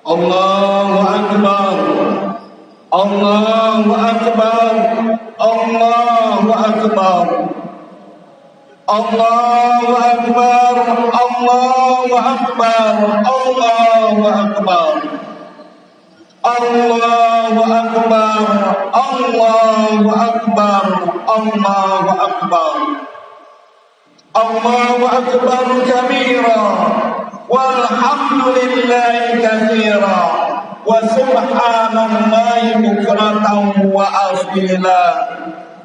Allahu Akbar, Allahu Akbar, Allahu Akbar, Allahu Akbar, Allahu Akbar, Allahu Akbar, Allahu Akbar, Allahu Akbar, Allahu Akbar, Allahu Akbar kabira, walhamdulillahi katsira, wa subhanallahi bukratan wa asila.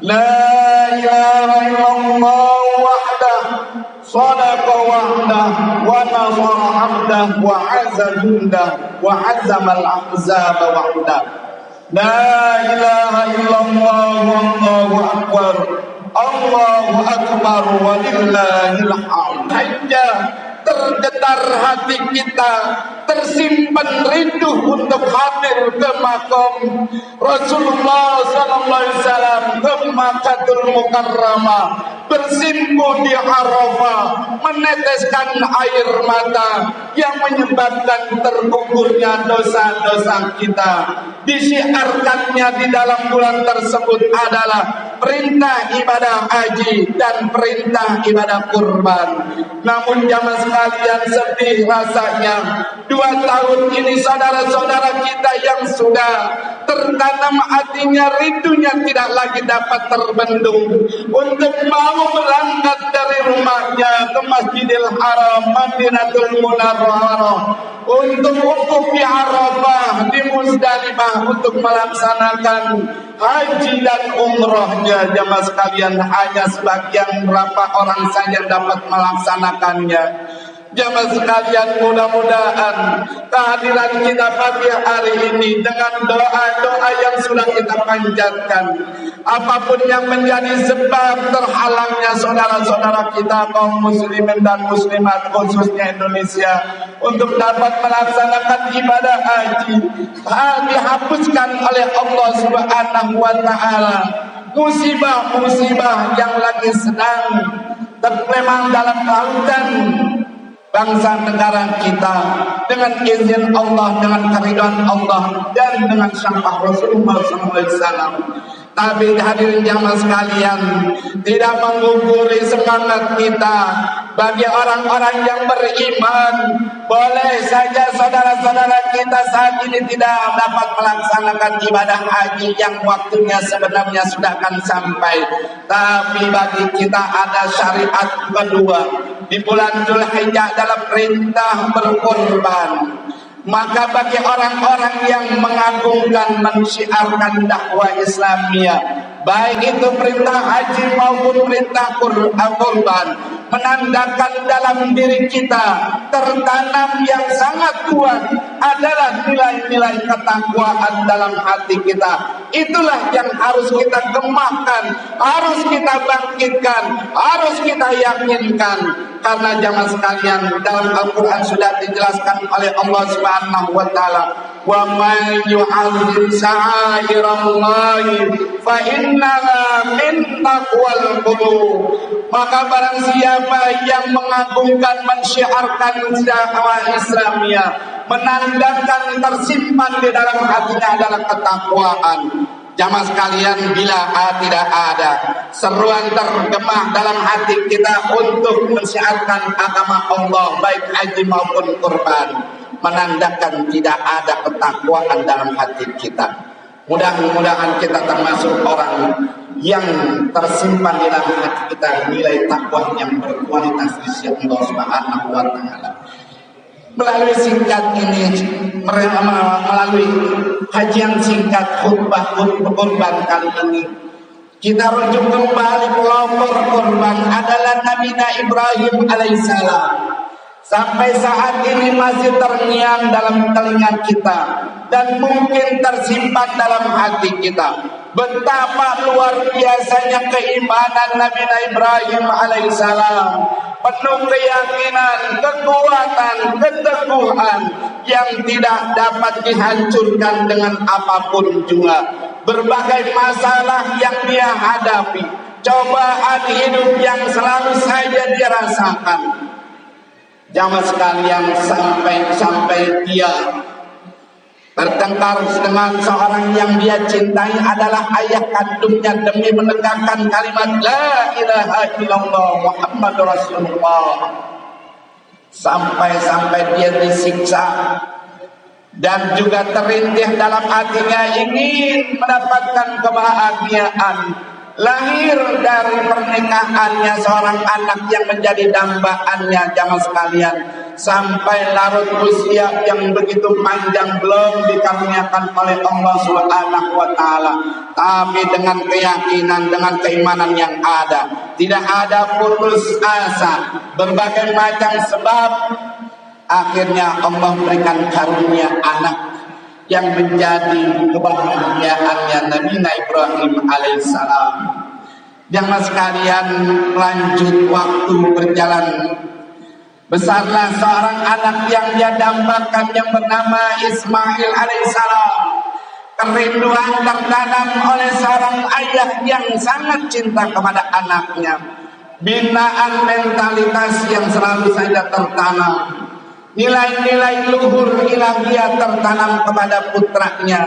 La ilaha illallah wahdah, sadaqa wahdah, wa nasara abdah, wa azza jundah, wa azzamal ahzaba wahdah. La ilaha illallah wallahu akbar, Allahu akbar walillahil hamd. Hanya tergetar hati kita, tersimpan rindu untuk hadir ke makam Rasulullah sallallahu alaihi wasallam, ke Makkahul Mukarramah, bersimpu di Arafah, meneteskan air mata yang menyebabkan tergugurnya dosa-dosa kita. Disiarkannya di dalam bulan tersebut adalah perintah ibadah haji dan perintah ibadah kurban. Namun jamaah sekalian, sedih rasanya 2 tahun ini saudara-saudara kita yang sudah tertanam hatinya, rindunya tidak lagi dapat terbendung untuk mau berangkat dari rumahnya ke Masjidil Haram, Madinatul Munawwarah, untuk wukuf di Arafah, di Muzdalifah, untuk melaksanakan haji dan umrohnya. Jamaah sekalian, hanya sebagian berapa orang saja dapat melaksanakannya. Jamaah sekalian, mudah-mudahan kehadiran kita pagi hari ini dengan doa-doa yang sudah kita panjatkan, apapun yang menjadi sebab terhalangnya saudara-saudara kita kaum muslimin dan muslimat khususnya Indonesia untuk dapat melaksanakan ibadah haji, dihapuskan oleh Allah Subhanahu wa taala musibah-musibah yang lagi sedang terkemang dalam lautan bangsa negara kita, dengan izin Allah, dengan keridhaan Allah, dan dengan syafaat Rasulullah SAW. Tapi hadirin jamaah sekalian, tidak mengguguri semangat kita. Bagi orang-orang yang beriman, boleh saja saudara-saudara kita saat ini tidak dapat melaksanakan ibadah haji yang waktunya sebenarnya sudah akan sampai. Tapi bagi kita ada syariat kedua di bulan Dzulhijjah dalam perintah berkorban. Maka bagi orang-orang yang mengagungkan, mensyiarkan dakwah Islamiyah, baik itu perintah haji maupun perintah kurban, menandakan dalam diri kita tertanam yang sangat kuat adalah nilai-nilai ketakwaan dalam hati kita. Itulah yang harus kita kembangkan, harus kita bangkitkan, harus kita yakinkan. Karena jamaah sekalian, dalam Al-Quran sudah dijelaskan oleh Allah Subhanahu wa taala, wa may yu'azzim sya'airallahi fa innaha min taqwal qulub. Maka barang siapa yang mengagungkan, mensyiarkan dakwah Islamiyah, menandakan tersimpan di dalam hatinya adalah ketakwaan. Jamaah sekalian, bila tidak ada seruan tergemah dalam hati kita untuk mensyiarkan agama Allah, baik haji maupun kurban, menandakan tidak ada ketakwaan dalam hati kita. Mudah-mudahan kita termasuk orang yang tersimpan di dalam hati kita nilai takwa yang berkualitas di sisi Allah Subhanahu wa taala. Melalui singkat ini, melalui kajian singkat khutbah kurban kali ini, kita rujuk kembali pelopor kurban adalah Nabi Ibrahim alaihissalam. Sampai saat ini masih terngiang dalam telinga kita dan mungkin tersimpan dalam hati kita. Betapa luar biasanya keimanan Nabi Ibrahim alaihissalam, penuh keyakinan, kekuatan, keteguhan yang tidak dapat dihancurkan dengan apapun juga. Berbagai masalah yang dia hadapi, cobaan hidup yang selalu saja dirasakan, Jamaah sekalian, sampai dia bertengkar dengan seorang yang dia cintai adalah ayah kandungnya demi menegakkan kalimat la ilaha illallah Muhammadur Rasulullah. Sampai dia disiksa dan juga terintih dalam hatinya ingin mendapatkan kebahagiaan. Lahir dari pernikahannya seorang anak yang menjadi dambaannya, jamaah sekalian, sampai larut usia yang begitu panjang belum dikaruniakan oleh Allah Subhanahu wa taala. Tapi dengan keyakinan, dengan keimanan yang ada, tidak ada putus asa, berbagai macam sebab, akhirnya Allah berikan karunia anak yang menjadi kebahagiaannya Nabi Ibrahim alaihissalam. Jamaah sekalian, lanjut waktu berjalan, besarlah seorang anak yang dia dambakan yang bernama Ismail alaihissalam. Kerinduan tertanam oleh seorang ayah yang sangat cinta kepada anaknya. Binaan mentalitas yang selalu saja tertanam. Nilai-nilai luhur ilahiyah tertanam kepada putranya.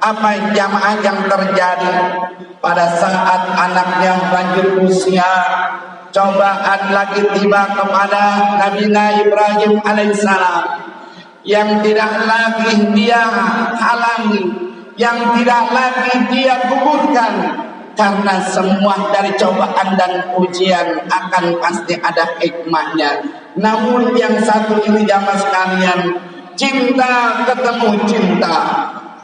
Apa jamaah yang terjadi pada saat anaknya lanjut usia, cobaan lagi tiba kepada Nabi Ibrahim alaihissalam, yang tidak lagi dia halangi, yang tidak lagi dia gugurkan, karena semua dari cobaan dan ujian akan pasti ada hikmahnya. Namun yang satu ini jamaah sekalian, cinta ketemu cinta.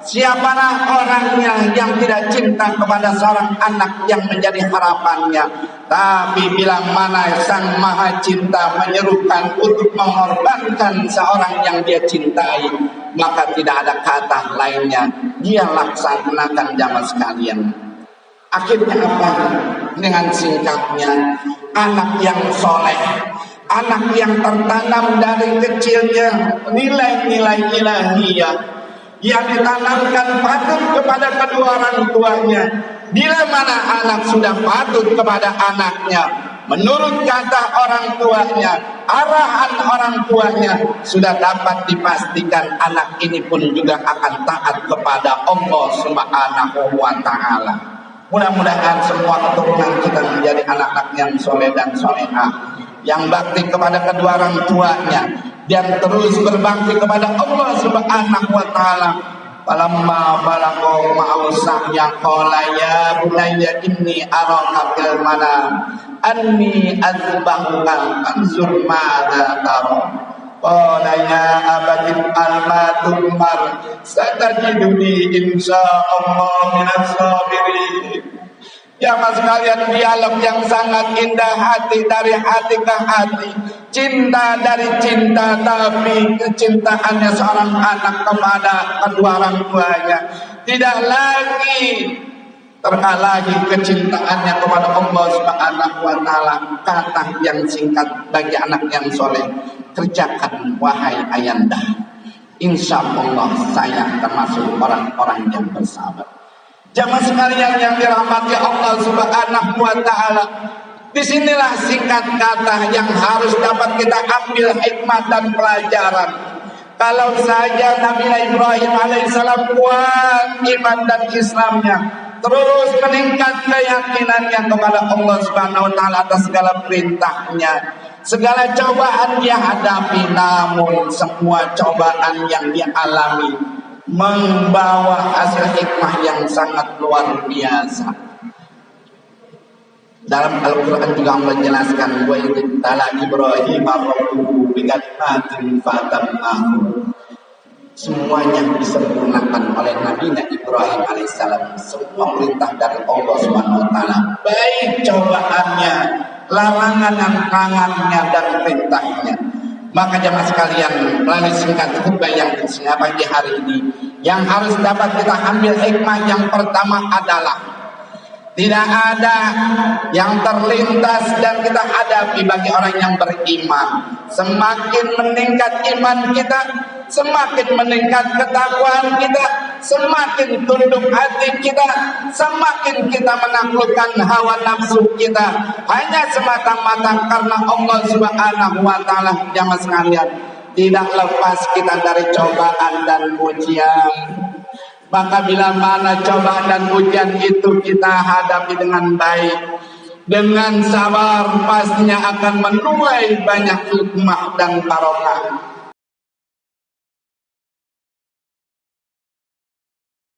Siapalah orangnya yang tidak cinta kepada seorang anak yang menjadi harapannya. Tapi bila mana Sang Maha Cinta menyerukan untuk mengorbankan seorang yang dia cintai, maka tidak ada kata lainnya, dia laksanakan jamaah sekalian. Akhirnya apa? Dengan singkatnya, anak yang soleh, anak yang tertanam dari kecilnya nilai-nilai ilahiyah yang ditanamkan patut kepada kedua orang tuanya. Bila mana anak sudah patut kepada anaknya, menurut kata orang tuanya, arahan orang tuanya, sudah dapat dipastikan anak ini pun juga akan taat kepada Allah Subhanahu wa taala. Mudah-mudahan semua keturunan kita menjadi anak-anak yang soleh dan solehah, yang bakti kepada kedua orang tuanya, dan terus berbakti kepada Allah Subhanahu wa taala. Falamma balagha ma'ahu sa'ya qala ya bunayya inni araka fil manam anni azbahuka anzur ma'adha tara. Qala ya abati al-ma tumar satajiduni insyaallah minas sabirin. Jamaah sekalian, dialog yang sangat indah, hati dari hati ke hati, cinta dari cinta, tapi kecintaannya seorang anak kepada kedua orang tuanya tidak lagi terhalangi kecintaannya kepada Allah Subhanahu wa taala. Kata yang singkat bagi anak yang soleh, kerjakan wahai ayanda, insya Allah saya termasuk orang-orang yang bersabar. Jamaah sekalian yang dirahmati Allah Subhanahu wa taala, disinilah singkat kata yang harus dapat kita ambil hikmah dan pelajaran. Kalau saja Nabi Ibrahim alaihissalam kuat iman dan Islamnya, terus meningkat keyakinannya kepada Allah Subhanahu wa taala atas segala perintahnya, segala cobaan dia hadapi, namun semua cobaan yang dia alami membawa hasil hikmah yang sangat luar biasa. Dalam Al-Quran juga Allah menjelaskan, wa idh tala Ibrahim rabbuhu bikalimatin fatamnahu. Semuanya disempurnakan oleh Nabi Ibrahim alaihissalam. Semua perintah dari Allah Subhanahu wa taala, baik cobaannya, larangan dan larangannya dan perintahnya. Maka jemaah sekalian, melalui singkat khutbah yang kesini pagi hari ini, yang harus dapat kita ambil hikmah yang pertama adalah tidak ada yang terlintas dan kita hadapi bagi orang yang beriman. Semakin meningkat iman kita, semakin meningkat ketakwaan kita, semakin tunduk hati kita, semakin kita menaklukkan hawa nafsu kita hanya semata-mata karena Allah Subhanahu wa taala. Jamaah sekalian, tidak lepas kita dari cobaan dan ujian. Maka bila mana cobaan dan ujian itu kita hadapi dengan baik, dengan sabar, pastinya akan menuai banyak hikmah dan barokah.